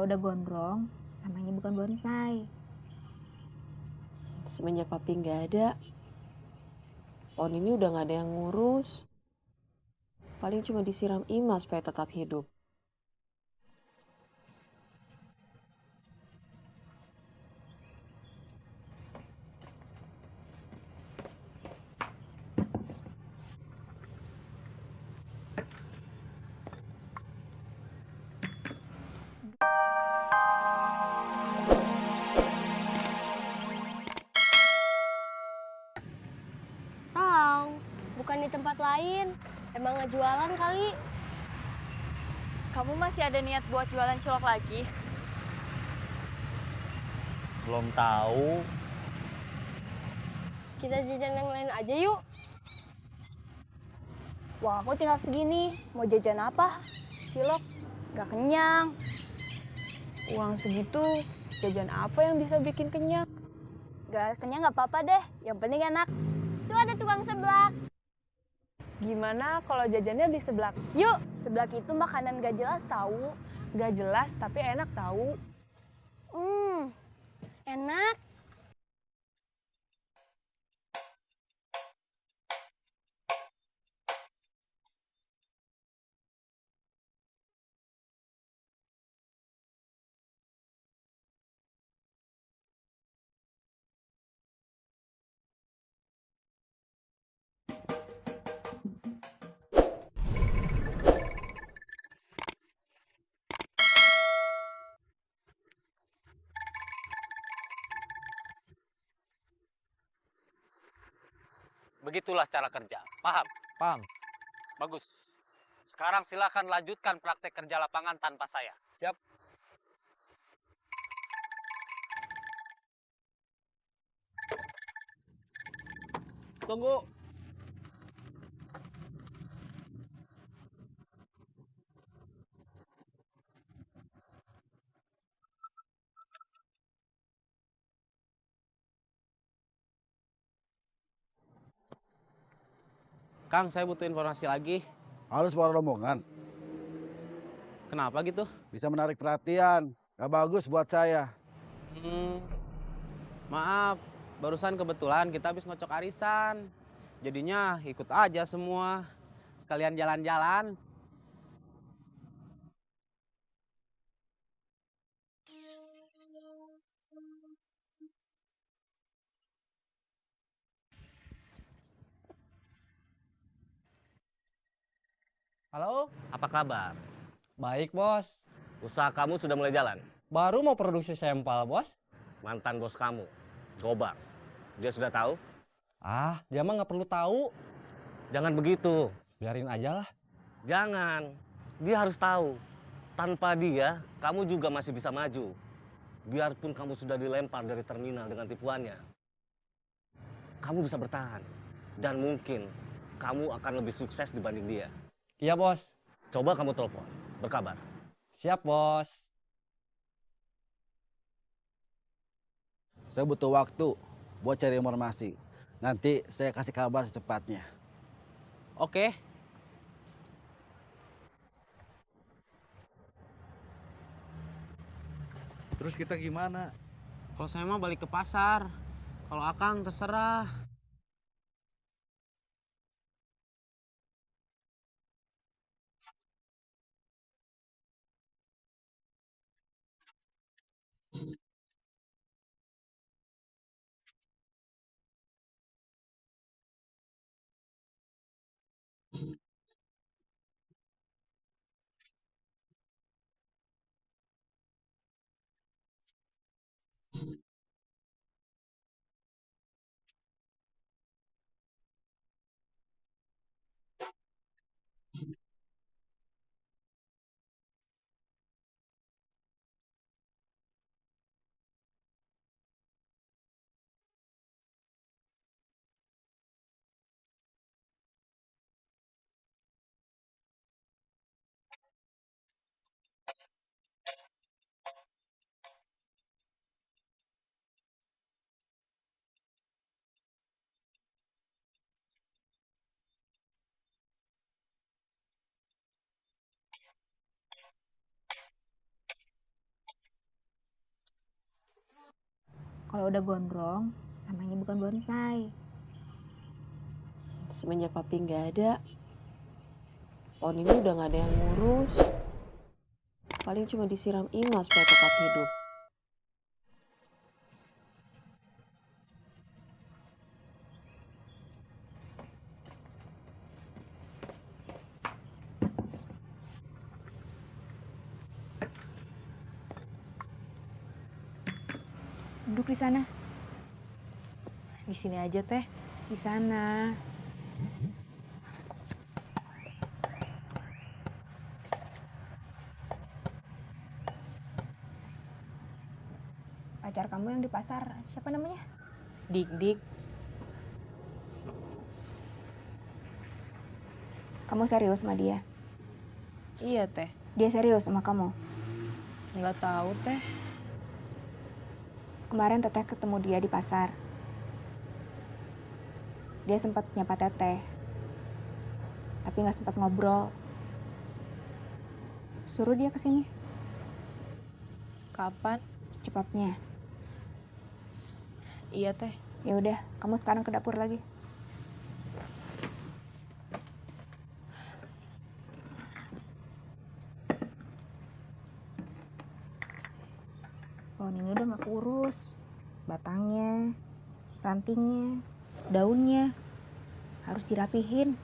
udah gondrong, namanya bukan bonsai. Semenjak papi nggak ada, pohon ini udah nggak ada yang ngurus. Paling cuma disiram Ima supaya tetap hidup. Tahu, bukan di tempat lain. Emang ngejualan kali. Kamu masih ada niat buat jualan cilok lagi? Belum tahu. Kita jajan yang lain aja yuk. Wah, aku tinggal segini. Mau jajan apa? Cilok? Gak kenyang. Uang segitu, jajan apa yang bisa bikin kenyang? Gak kenyang gak apa-apa deh. Yang penting enak. Tuh ada tukang seblak. Gimana kalau jajannya di seblak? Yuk, seblak itu makanan gak jelas tahu. Gak jelas tapi enak tahu. Enak. Begitulah cara kerja. Paham? Paham. Bagus. Sekarang silakan lanjutkan praktek kerja lapangan tanpa saya. Siap. Tunggu. Kang, saya butuh informasi lagi. Harus suara rombongan. Kenapa gitu? Bisa menarik perhatian. Gak bagus buat saya. Maaf, barusan kebetulan kita habis ngocok arisan. Jadinya ikut aja semua. Sekalian jalan-jalan. Halo, Apa kabar? baik bos. Usaha kamu sudah mulai jalan. Baru mau produksi sampel bos. Mantan bos kamu, Gobang. Dia sudah tahu? Ah, dia mah nggak perlu tahu. Jangan begitu. Biarin aja lah. Jangan. Dia harus tahu. Tanpa dia, kamu juga masih bisa maju. Biarpun kamu sudah dilempar dari terminal dengan tipuannya. Kamu bisa bertahan. Dan mungkin kamu akan lebih sukses dibanding dia. Iya bos. Coba kamu telepon, berkabar. Siap bos. Saya butuh waktu buat cari informasi. Nanti saya kasih kabar secepatnya. Oke. Terus kita gimana? Kalau saya mah balik ke pasar. Kalau Akang terserah. Kalau udah gondrong, namanya bukan bonsai. Semenjak papi nggak ada, pohon ini udah nggak ada yang ngurus. Paling cuma disiram Imas supaya tetap hidup. Duduk di sana. Di sini aja, Teh. Di sana. Pacar kamu yang di pasar, siapa namanya? Dik-dik. Kamu serius sama dia? Iya, Teh. Dia serius sama kamu? Nggak tahu, Teh. Kemarin Teteh ketemu dia di pasar. Dia sempat nyapa Teteh, tapi nggak sempat ngobrol. Suruh dia ke sini Kapan? secepatnya. Iya, Teh. Ya udah, kamu sekarang ke dapur lagi. Pohon ini udah nggak kurus. Batangnya, rantingnya, daunnya harus dirapihin,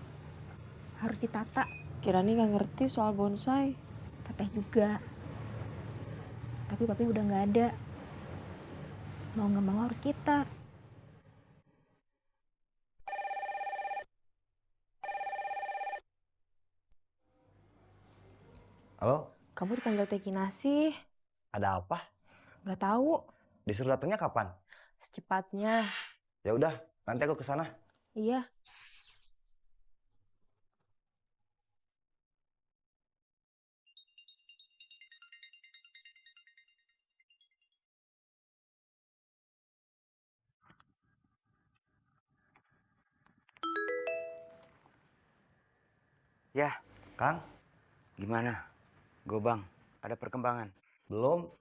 harus ditata. Kirani nggak ngerti soal bonsai. Teteh juga. Tapi papi udah nggak ada. Mau nggak mau harus kita. Halo, Kamu dipanggil Teh Kinasih. ada apa? Nggak tahu. Disuruh datangnya kapan? Secepatnya. Ya udah, nanti aku ke sana. Iya. Ya, Kang, gimana? Gobang, ada perkembangan?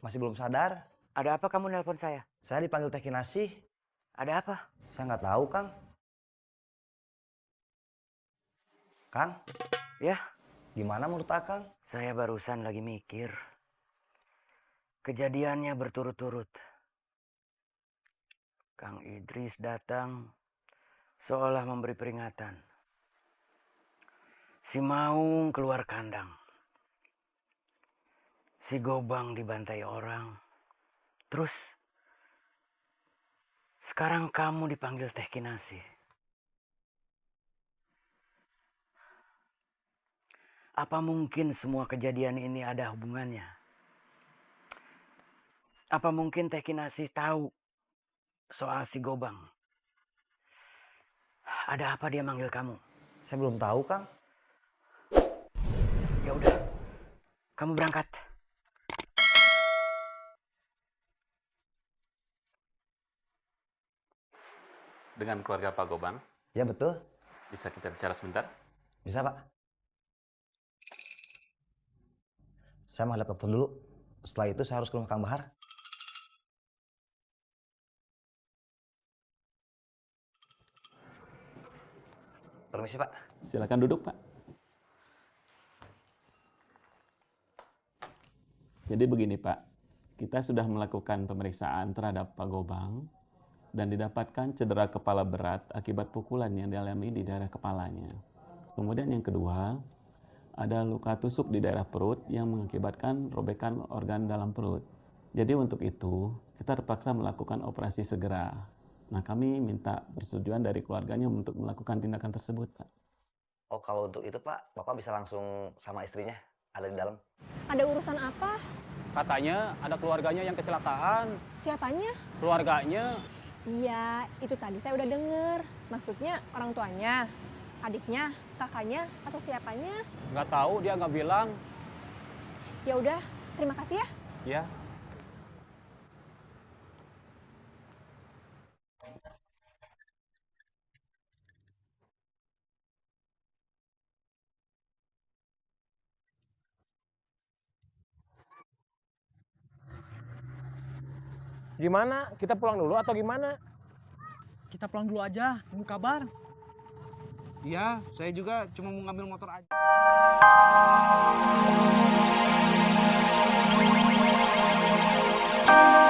masih belum sadar. Ada apa kamu nelpon saya? Saya dipanggil Teh Kinasih. Ada apa? Saya nggak tahu, Kang. Kang? Ya? Gimana menurut Akang? Saya barusan lagi mikir. Kejadiannya berturut-turut. Kang Idris datang seolah memberi peringatan. Si Maung keluar kandang. Si Gobang dibantai orang. Terus sekarang kamu dipanggil Teh Kinasih. Apa mungkin semua kejadian ini ada hubungannya? Apa mungkin Teh Kinasih tahu soal si Gobang? Ada apa dia manggil kamu? Saya belum tahu, Kang. Ya udah, kamu berangkat. Dengan keluarga Pak Gobang, Ya betul. bisa kita bicara sebentar? Bisa, Pak. Saya mau hadap dokter dulu. Setelah itu saya harus ke rumah Kang Bahar. Permisi, Pak. Silakan duduk, Pak. Jadi begini, Pak. Kita sudah melakukan pemeriksaan terhadap Pak Gobang dan didapatkan cedera kepala berat akibat pukulan yang dialami di daerah kepalanya. Kemudian yang kedua, ada luka tusuk di daerah perut yang mengakibatkan robekan organ dalam perut. Jadi untuk itu, kita terpaksa melakukan operasi segera. Nah, kami minta persetujuan dari keluarganya untuk melakukan tindakan tersebut, Pak. Oh, kalau untuk itu, Pak, Bapak bisa langsung sama istrinya. Ada di dalam. Ada urusan apa? Katanya ada keluarganya yang kecelakaan. Siapanya? Keluarganya Iya, itu tadi saya udah denger. Maksudnya orang tuanya, adiknya, kakaknya, atau siapanya? nggak tahu, dia nggak bilang. Ya udah, terima kasih ya. Ya, Gimana? Kita pulang dulu atau gimana? Kita pulang dulu aja, tunggu kabar. Iya, saya juga cuma mau ngambil motor aja. Thank you.